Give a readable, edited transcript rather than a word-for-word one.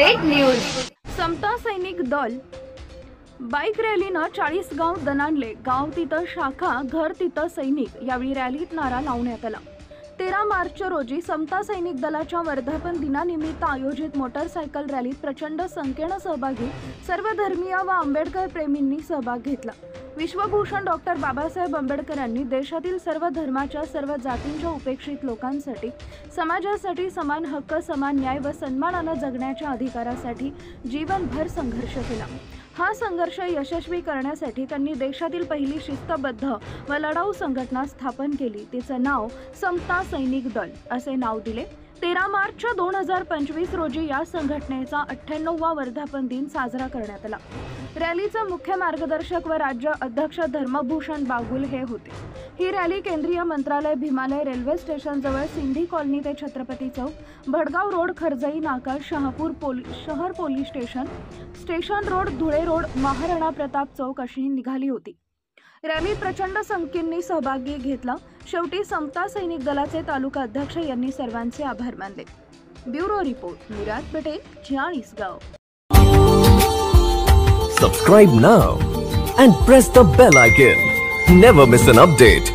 Update news. समता सैनिक दल बाईक रॅलीनं 40 गाव दणाणले। गाव तिथं शाखा, घर तिथं सैनिक। यावेळी रॅलीत नारा लावण्यात आला। 13 मार्च रोजी समता सैनिक दलाच्या वर्धापन दिनानिमित्त आयोजित मोटरसायकल रॅलीत प्रचंड संख्येने सहभागी सर्व धर्मीय व आंबेडकर प्रेमींनी सहभाग घेतला। विश्वभूषण डॉक्टर बाबासाहेब आंबेडकरांनी देशातील सर्व धर्माच्या, सर्व जातींच्या उपेक्षित लोकांसाठी, समाजासाठी समान हक्क, समान न्याय व सन्मानाने जगण्याच्या अधिकारासाठी जीवनभर संघर्ष केला। हा संघर्ष यशस्वी करण्यासाठी त्यांनी देशातील पहिली शिस्तबद्ध व लढाऊ संघटना स्थापन केली। तिचे नाव समता सैनिक दल असे नाव दिले। 13 मार्च 2025 रोजी या संघटनेचा 98वा वर्धापन दिन साजरा करण्यात आला। रॅलीचे मुख्य मार्गदर्शक व राज्य अध्यक्ष धर्मभूषण बागुल हे होते। ही रॅली केंद्रीय मंत्रालय, भीमालय रेल्वे स्टेशन जवळ सिंधी कॉलनी ते छत्रपती चौक, भडगाव रोड, खरजई नाका, शहापूर शहर police station road, Dhule road, Maharana Pratap Chowk अशी निघाली होती। रॅलीत प्रचंड संख्येने सहभागी घेतला। शेवटी समता सैनिक दलाचे तालुका अध्यक्ष यांनी सर्वांचे आभार मानले। ब्युरो रिपोर्ट, मुराद पटेल, 40 गाव। Subscribe now and press the bell icon. Never miss an update.